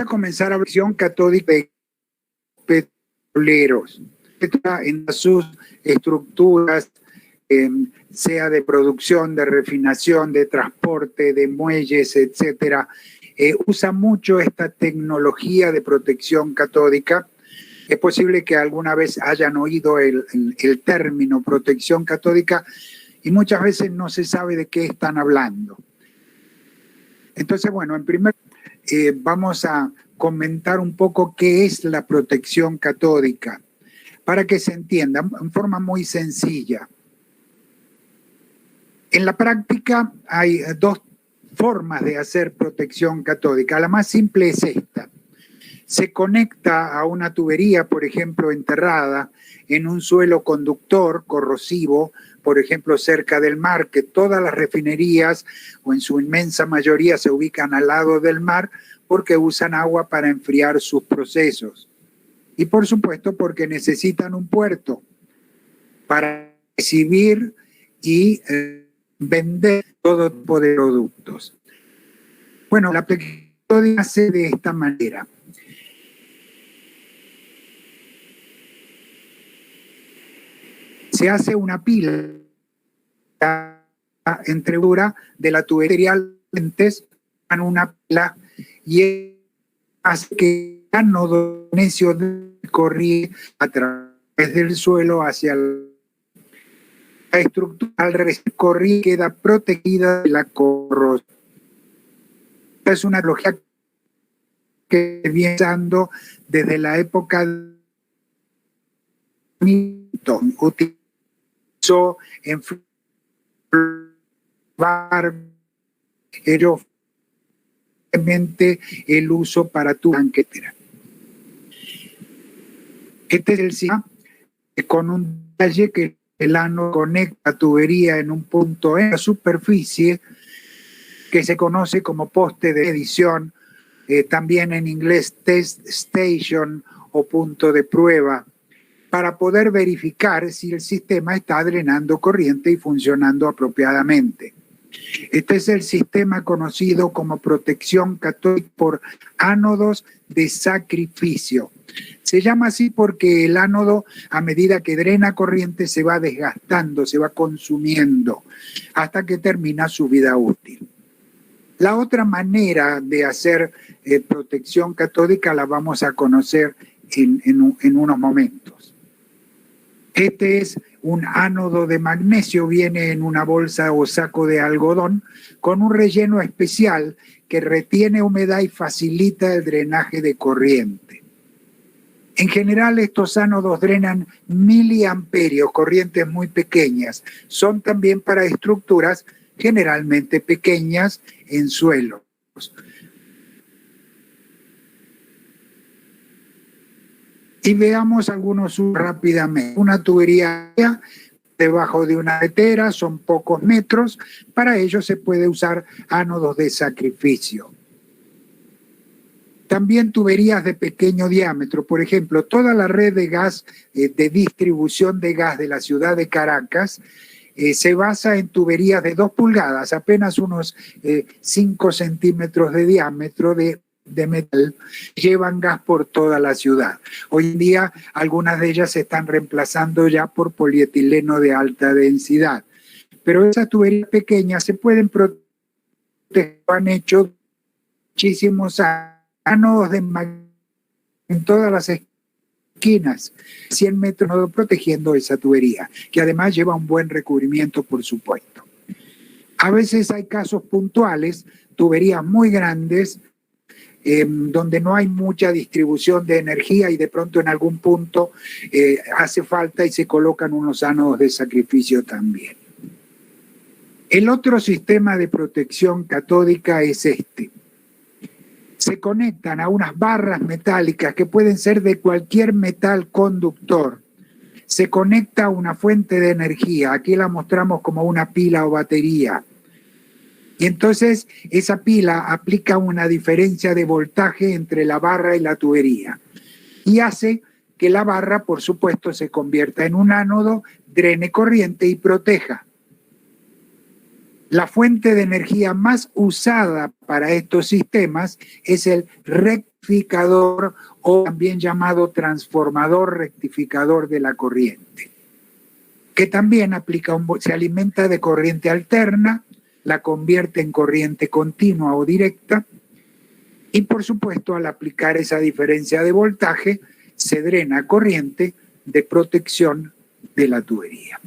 comenzar a visión catódica de petroleros en sus estructuras, sea de producción, de refinación, de transporte, de muelles, etcétera. Usa mucho esta tecnología de protección catódica. Es posible que alguna vez hayan oído el término protección catódica y muchas veces no se sabe de qué están hablando. Entonces, bueno, en primer lugar, vamos a comentar un poco qué es la protección catódica, para que se entienda en forma muy sencilla. En la práctica hay dos formas de hacer protección catódica. La más simple es esta. Se conecta a una tubería, por ejemplo, enterrada en un suelo conductor corrosivo, por ejemplo, cerca del mar, que todas las refinerías, o en su inmensa mayoría, se ubican al lado del mar porque usan agua para enfriar sus procesos. Y por supuesto porque necesitan un puerto para recibir y vender todo tipo de productos. Bueno, la protección catódica se hace de esta manera. Se hace una pila entre de la tubería en una pila y hace que el ánodo magnesio corría a través del suelo hacia la estructura. Al correr queda protegida de la corrosión. Es una tecnología que viene usando desde la época de Newton. Utilizó en el uso para tu banquetera. Este es el sistema con un detalle que el ánodo conecta tubería en un punto en la superficie que se conoce como poste de medición, también en inglés test station o punto de prueba, para poder verificar si el sistema está drenando corriente y funcionando apropiadamente. Este es el sistema conocido como protección catódica por ánodos de sacrificio. Se llama así porque el ánodo, a medida que drena corriente, se va desgastando, se va consumiendo, hasta que termina su vida útil. La otra manera de hacer protección catódica la vamos a conocer en unos momentos. Este es un ánodo de magnesio, viene en una bolsa o saco de algodón con un relleno especial que retiene humedad y facilita el drenaje de corriente. En general, estos ánodos drenan miliamperios, corrientes muy pequeñas. Son también para estructuras generalmente pequeñas en suelos. Y veamos algunos rápidamente. Una tubería debajo de una carretera son pocos metros. Para ello se puede usar ánodos de sacrificio. También tuberías de pequeño diámetro. Por ejemplo, toda la red de gas, de distribución de gas de la ciudad de Caracas, se basa en tuberías de 2 pulgadas, apenas unos 5 centímetros de diámetro de metal, llevan gas por toda la ciudad. Hoy en día algunas de ellas se están reemplazando ya por polietileno de alta densidad. Pero esas tuberías pequeñas se pueden proteger, han hecho muchísimos ánodos de magnesio en todas las esquinas, 100 metros protegiendo esa tubería, que además lleva un buen recubrimiento, por supuesto. A veces hay casos puntuales, tuberías muy grandes, donde no hay mucha distribución de energía y de pronto en algún punto hace falta y se colocan unos ánodos de sacrificio también. El otro sistema de protección catódica es este. Se conectan a unas barras metálicas que pueden ser de cualquier metal conductor. Se conecta a una fuente de energía. Aquí la mostramos como una pila o batería. Y entonces esa pila aplica una diferencia de voltaje entre la barra y la tubería. Y hace que la barra, por supuesto, se convierta en un ánodo, drene corriente y proteja. La fuente de energía más usada para estos sistemas es el rectificador o también llamado transformador rectificador de la corriente, que también se alimenta de corriente alterna, la convierte en corriente continua o directa y por supuesto al aplicar esa diferencia de voltaje se drena corriente de protección de la tubería.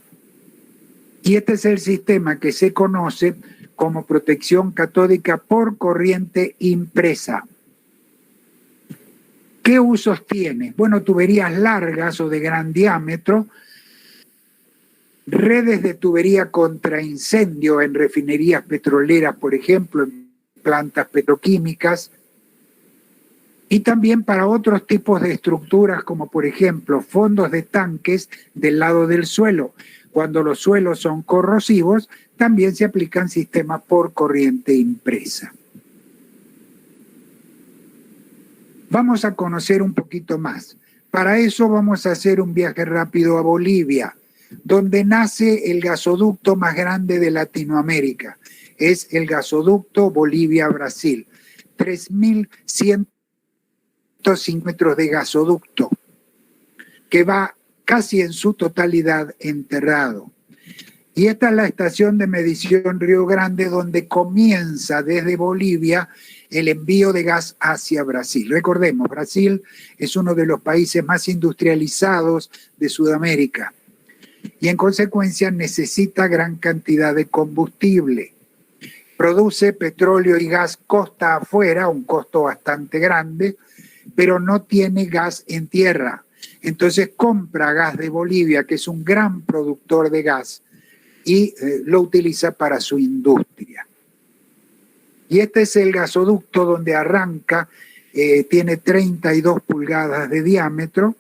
Y este es el sistema que se conoce como protección catódica por corriente impresa. ¿Qué usos tiene? Bueno, tuberías largas o de gran diámetro, redes de tubería contra incendio en refinerías petroleras, por ejemplo, en plantas petroquímicas, y también para otros tipos de estructuras como por ejemplo fondos de tanques del lado del suelo. Cuando los suelos son corrosivos, también se aplican sistemas por corriente impresa. Vamos a conocer un poquito más. Para eso vamos a hacer un viaje rápido a Bolivia, donde nace el gasoducto más grande de Latinoamérica. Es el gasoducto Bolivia-Brasil. 3.100 metros de gasoducto que va casi en su totalidad enterrado. Y esta es la estación de medición Río Grande donde comienza desde Bolivia el envío de gas hacia Brasil. Recordemos, Brasil es uno de los países más industrializados de Sudamérica y en consecuencia necesita gran cantidad de combustible. Produce petróleo y gas costa afuera, un costo bastante grande, pero no tiene gas en tierra. Entonces compra gas de Bolivia, que es un gran productor de gas, y lo utiliza para su industria. Y este es el gasoducto donde arranca, tiene 32 pulgadas de diámetro.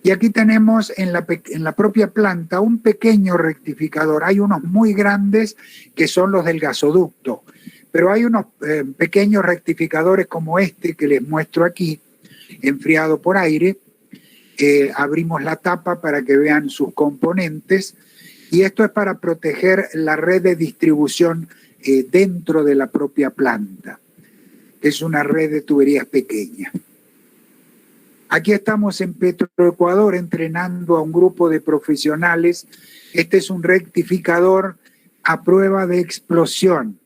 Y aquí tenemos en la propia planta un pequeño rectificador. Hay unos muy grandes que son los del gasoducto, pero hay unos pequeños rectificadores como este que les muestro aquí, enfriado por aire. Abrimos la tapa para que vean sus componentes y esto es para proteger la red de distribución dentro de la propia planta. Es una red de tuberías pequeña. Aquí estamos en Petroecuador entrenando a un grupo de profesionales. Este es un rectificador a prueba de explosión.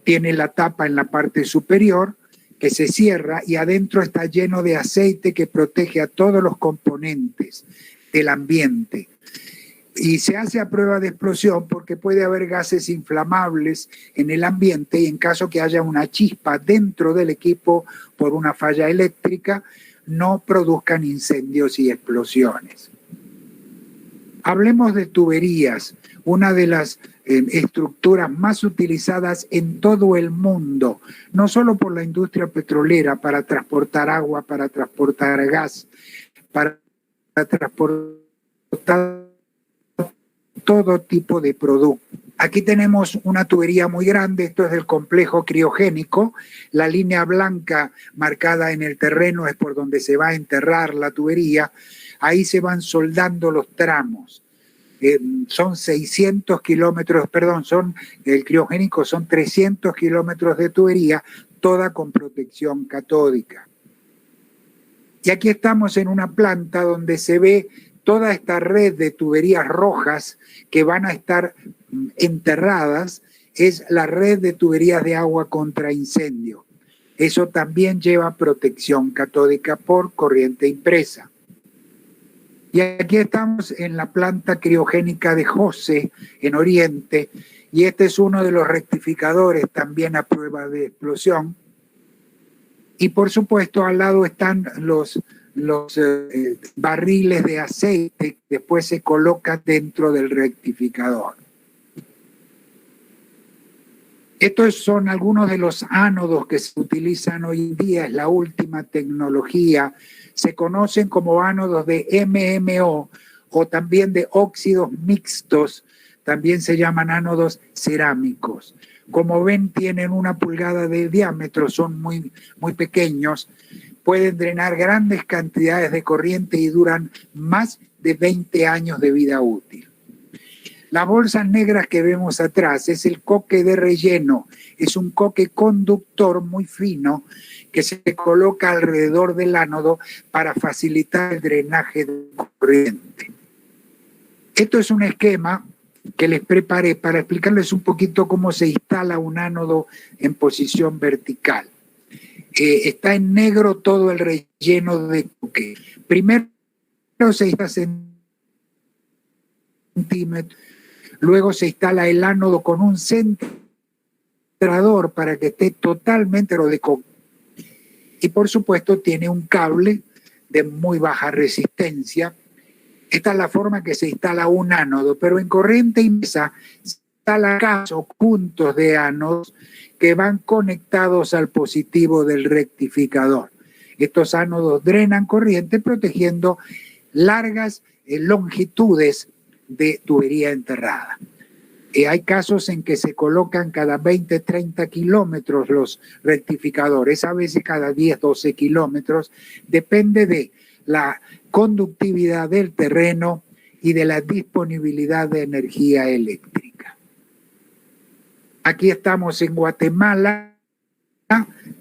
Tiene la tapa en la parte superior que se cierra y adentro está lleno de aceite que protege a todos los componentes del ambiente. Y se hace a prueba de explosión porque puede haber gases inflamables en el ambiente y en caso que haya una chispa dentro del equipo por una falla eléctrica, no produzcan incendios y explosiones. Hablemos de tuberías, una de las estructuras más utilizadas en todo el mundo, no solo por la industria petrolera para transportar agua, para transportar gas, para transportar todo tipo de productos. Aquí tenemos una tubería muy grande, esto es del complejo criogénico, la línea blanca marcada en el terreno es por donde se va a enterrar la tubería, ahí se van soldando los tramos. Son 600 kilómetros, el criogénico son 300 kilómetros de tubería, toda con protección catódica. Y aquí estamos en una planta donde se ve toda esta red de tuberías rojas que van a estar enterradas, es la red de tuberías de agua contra incendio. Eso también lleva protección catódica por corriente impresa. Y aquí estamos en la planta criogénica de José, en Oriente, y este es uno de los rectificadores también a prueba de explosión. Y por supuesto al lado están los barriles de aceite que después se colocan dentro del rectificador. Estos son algunos de los ánodos que se utilizan hoy en día, es la última tecnología. Se conocen como ánodos de MMO o también de óxidos mixtos, también se llaman ánodos cerámicos. Como ven, tienen 1 pulgada de diámetro, son muy, muy pequeños, pueden drenar grandes cantidades de corriente y duran más de 20 años de vida útil. Las bolsas negras que vemos atrás es el coque de relleno, es un coque conductor muy fino que se coloca alrededor del ánodo para facilitar el drenaje de corriente. Esto es un esquema que les preparé para explicarles un poquito cómo se instala un ánodo en posición vertical. Está en negro todo el relleno de coque. Primero se instala centímetros, luego se instala el ánodo con un centrador para que esté totalmente de coque. Y por supuesto tiene un cable de muy baja resistencia. Esta es la forma que se instala un ánodo, pero en corriente inversa se instalan casos, puntos de ánodos que van conectados al positivo del rectificador. Estos ánodos drenan corriente protegiendo largas longitudes de tubería enterrada. Hay casos en que se colocan cada 20, 30 kilómetros los rectificadores, a veces cada 10, 12 kilómetros, depende de la conductividad del terreno y de la disponibilidad de energía eléctrica. Aquí estamos en Guatemala,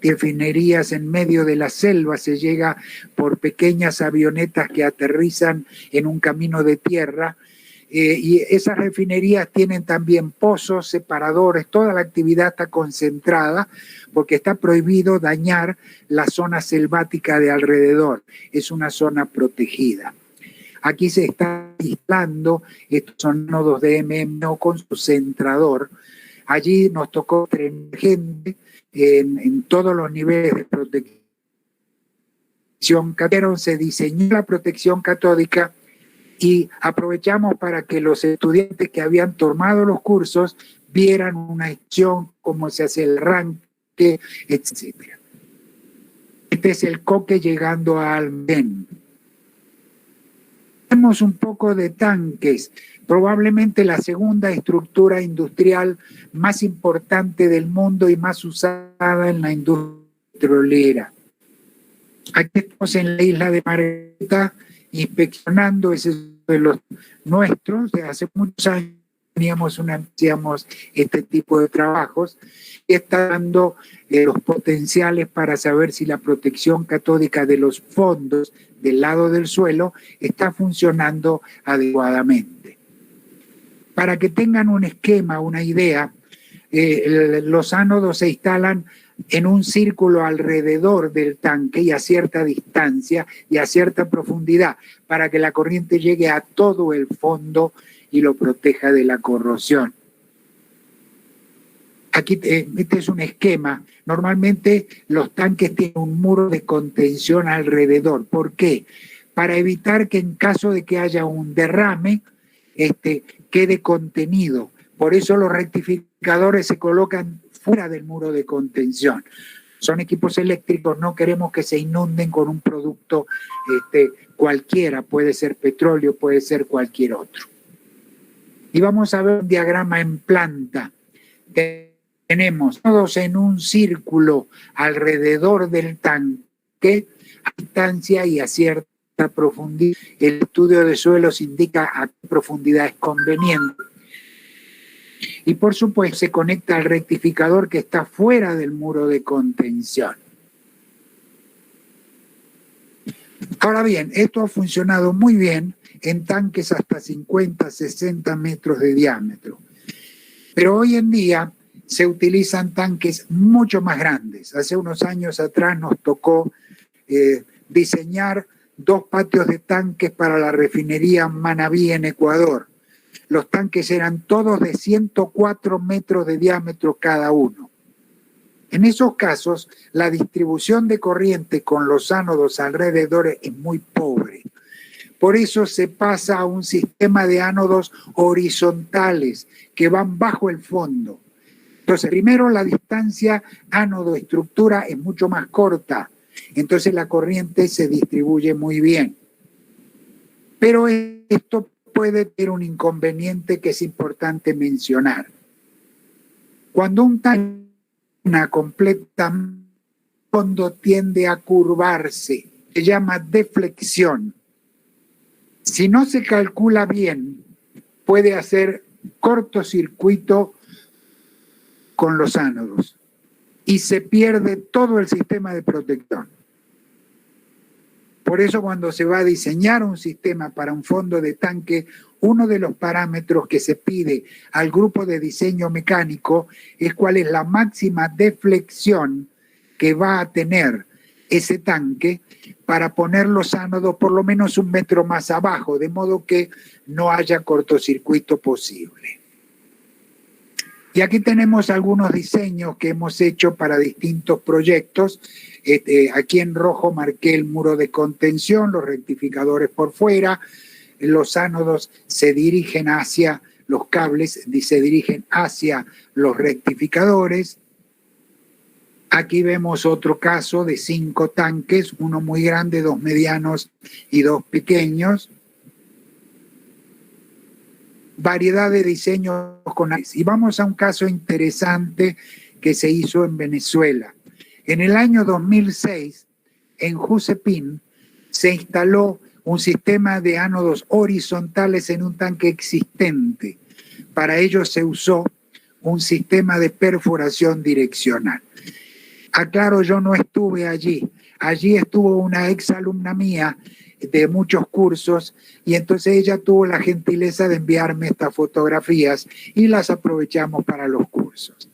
refinerías en medio de la selva, se llega por pequeñas avionetas que aterrizan en un camino de tierra, y esas refinerías tienen también pozos, separadores, toda la actividad está concentrada porque está prohibido dañar la zona selvática de alrededor, es una zona protegida. Aquí se está instalando estos son nodos de MMO con su centrador. Allí nos tocó tener gente en todos los niveles de protección. Se diseñó la protección catódica y aprovechamos para que los estudiantes que habían tomado los cursos vieran una acción, cómo se hace el arranque, etc. Este es el coque llegando a Almén. Tenemos un poco de tanques, probablemente la segunda estructura industrial más importante del mundo y más usada en la industria petrolera. Aquí estamos en la isla de Margarita inspeccionando ese de los nuestros. De hace muchos años hacíamos este tipo de trabajos y está dando los potenciales para saber si la protección catódica de los fondos del lado del suelo está funcionando adecuadamente. Para que tengan un esquema, una idea, los ánodos se instalan en un círculo alrededor del tanque y a cierta distancia y a cierta profundidad para que la corriente llegue a todo el fondo y lo proteja de la corrosión. Aquí este es un esquema. Normalmente los tanques tienen un muro de contención alrededor. ¿Por qué? Para evitar que en caso de que haya un derrame, quede contenido. Por eso los rectificadores se colocan fuera del muro de contención. Son equipos eléctricos, no queremos que se inunden con un producto cualquiera, puede ser petróleo, puede ser cualquier otro. Y vamos a ver un diagrama en planta. Tenemos todos en un círculo alrededor del tanque, a distancia y a cierta profundidad. El estudio de suelos indica a qué profundidad es conveniente. Y por supuesto se conecta al rectificador que está fuera del muro de contención. Ahora bien, esto ha funcionado muy bien en tanques hasta 50, 60 metros de diámetro. Pero hoy en día se utilizan tanques mucho más grandes. Hace unos años atrás nos tocó diseñar 2 patios de tanques para la refinería Manabí en Ecuador. Los tanques eran todos de 104 metros de diámetro cada uno. En esos casos, la distribución de corriente con los ánodos alrededor es muy pobre. Por eso se pasa a un sistema de ánodos horizontales que van bajo el fondo. Entonces, primero la distancia ánodo-estructura es mucho más corta. Entonces la corriente se distribuye muy bien. Pero esto puede tener un inconveniente que es importante mencionar. Cuando un tanque completa fondo tiende a curvarse, se llama deflexión. Si no se calcula bien, puede hacer cortocircuito con los ánodos y se pierde todo el sistema de protección. Por eso cuando se va a diseñar un sistema para un fondo de tanque, uno de los parámetros que se pide al grupo de diseño mecánico es cuál es la máxima deflexión que va a tener ese tanque para poner los ánodos por lo menos 1 metro más abajo, de modo que no haya cortocircuito posible. Y aquí tenemos algunos diseños que hemos hecho para distintos proyectos. Aquí en rojo marqué el muro de contención, los rectificadores por fuera, los ánodos se dirigen hacia los cables, se dirigen hacia los rectificadores. Aquí vemos otro caso de 5 tanques, uno muy grande, 2 medianos y 2 pequeños. Variedad de diseños con AIS. Y vamos a un caso interesante que se hizo en Venezuela. En el año 2006, en Jusepín, se instaló un sistema de ánodos horizontales en un tanque existente. Para ello se usó un sistema de perforación direccional. Aclaro, yo no estuve allí. Allí estuvo una exalumna mía de muchos cursos y entonces ella tuvo la gentileza de enviarme estas fotografías y las aprovechamos para los cursos.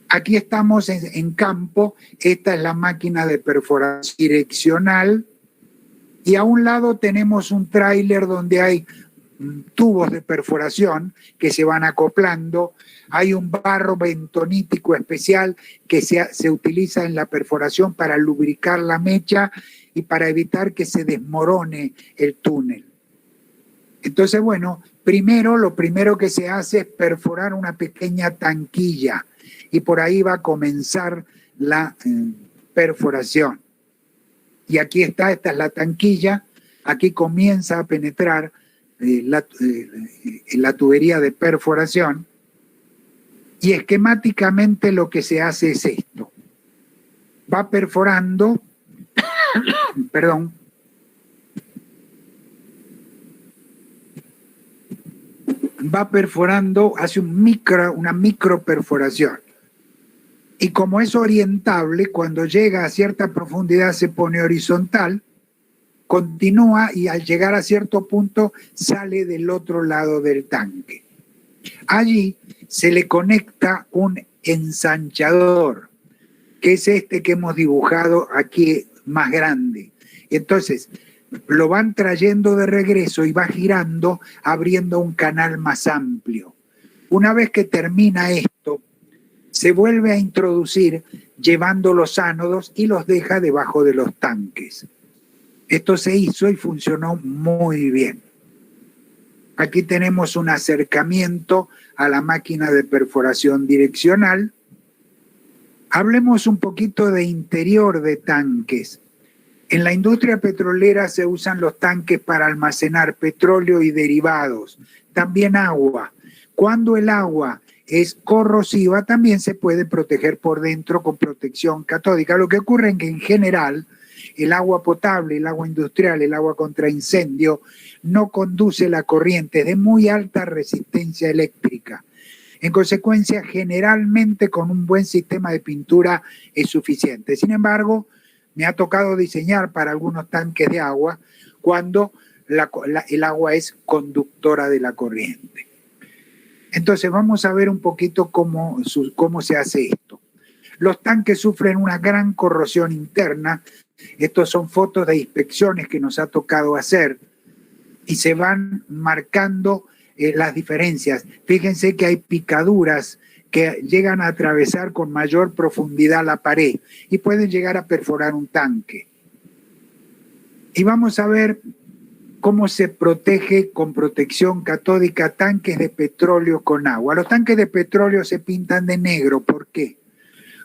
Aquí estamos en campo, esta es la máquina de perforación direccional y a un lado tenemos un tráiler donde hay tubos de perforación que se van acoplando, hay un barro bentonítico especial que se utiliza en la perforación para lubricar la mecha y para evitar que se desmorone el túnel. Entonces, bueno, lo primero que se hace es perforar una pequeña tanquilla y por ahí va a comenzar la perforación. Y aquí esta es la tanquilla, aquí comienza a penetrar la tubería de perforación y esquemáticamente lo que se hace es esto. Va perforando, perdón, va perforando, hace una micro perforación. Y como es orientable, cuando llega a cierta profundidad se pone horizontal, continúa y al llegar a cierto punto sale del otro lado del tanque. Allí se le conecta un ensanchador, que es este que hemos dibujado aquí más grande. Entonces, lo van trayendo de regreso y va girando, abriendo un canal más amplio. Una vez que termina esto, se vuelve a introducir llevando los ánodos y los deja debajo de los tanques. Esto se hizo y funcionó muy bien. Aquí tenemos un acercamiento a la máquina de perforación direccional. Hablemos un poquito de interior de tanques. En la industria petrolera se usan los tanques para almacenar petróleo y derivados, también agua. Cuando el agua es corrosiva, también se puede proteger por dentro con protección catódica. Lo que ocurre es que en general el agua potable, el agua industrial, el agua contra incendio no conduce la corriente de muy alta resistencia eléctrica. En consecuencia, generalmente con un buen sistema de pintura es suficiente. Sin embargo, me ha tocado diseñar para algunos tanques de agua cuando el agua es conductora de la corriente. Entonces vamos a ver un poquito cómo se hace esto. Los tanques sufren una gran corrosión interna. Estos son fotos de inspecciones que nos ha tocado hacer y se van marcando las diferencias. Fíjense que hay picaduras que llegan a atravesar con mayor profundidad la pared y pueden llegar a perforar un tanque. Y vamos a ver cómo se protege con protección catódica tanques de petróleo con agua. Los tanques de petróleo se pintan de negro. ¿Por qué?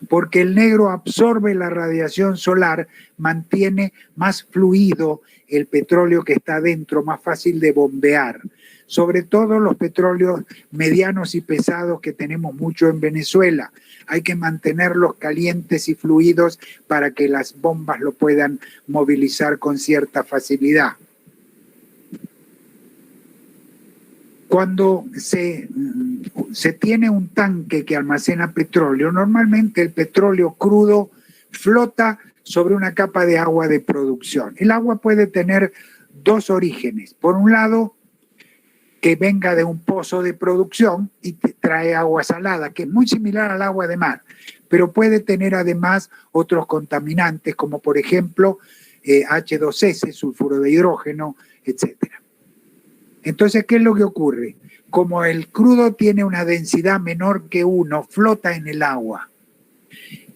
Porque el negro absorbe la radiación solar, mantiene más fluido el petróleo que está dentro, más fácil de bombear. Sobre todo los petróleos medianos y pesados que tenemos mucho en Venezuela. Hay que mantenerlos calientes y fluidos para que las bombas lo puedan movilizar con cierta facilidad. Cuando se tiene un tanque que almacena petróleo, normalmente el petróleo crudo flota sobre una capa de agua de producción. El agua puede tener dos orígenes. Por un lado, que venga de un pozo de producción y te trae agua salada, que es muy similar al agua de mar, pero puede tener además otros contaminantes, como por ejemplo H2S, sulfuro de hidrógeno, etcétera. Entonces, ¿qué es lo que ocurre? Como el crudo tiene una densidad menor que 1, flota en el agua.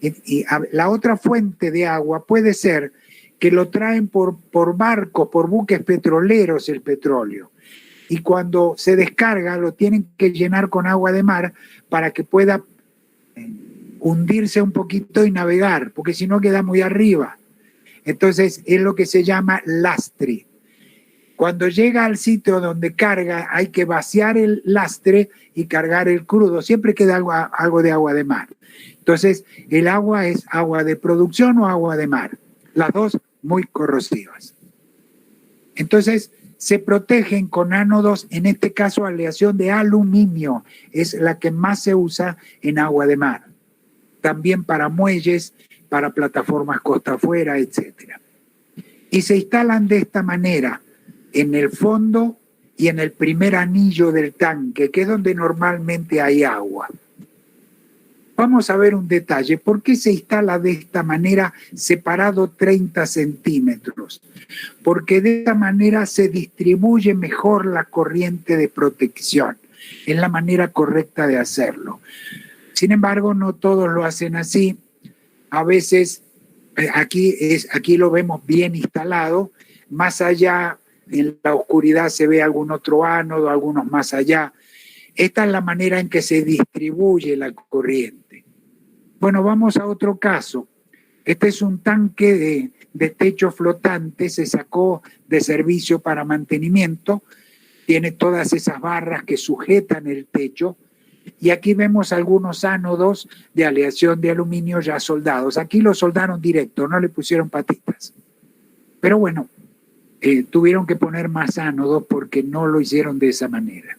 Y la otra fuente de agua puede ser que lo traen por barcos, por buques petroleros el petróleo. Y cuando se descarga lo tienen que llenar con agua de mar para que pueda hundirse un poquito y navegar, porque si no queda muy arriba. Entonces es lo que se llama lastre. Cuando llega al sitio donde carga, hay que vaciar el lastre y cargar el crudo. Siempre queda algo de agua de mar. Entonces, el agua es agua de producción o agua de mar. Las dos muy corrosivas. Entonces, se protegen con ánodos, en este caso aleación de aluminio. Es la que más se usa en agua de mar. También para muelles, para plataformas costa afuera, etc. Y se instalan de esta manera en el fondo y en el primer anillo del tanque, que es donde normalmente hay agua. Vamos a ver un detalle. ¿Por qué se instala de esta manera separado 30 centímetros? Porque de esta manera se distribuye mejor la corriente de protección. Es la manera correcta de hacerlo. Sin embargo, no todos lo hacen así. A veces, aquí lo vemos bien instalado. Más allá, en la oscuridad se ve algún otro ánodo, algunos más allá. Esta es la manera en que se distribuye la corriente. Bueno, vamos a otro caso. Este es un tanque de techo flotante, se sacó de servicio para mantenimiento, tiene todas esas barras que sujetan el techo, y aquí vemos algunos ánodos de aleación de aluminio ya soldados. Aquí lo soldaron directo, no le pusieron patitas. Pero bueno, tuvieron que poner más ánodos porque no lo hicieron de esa manera.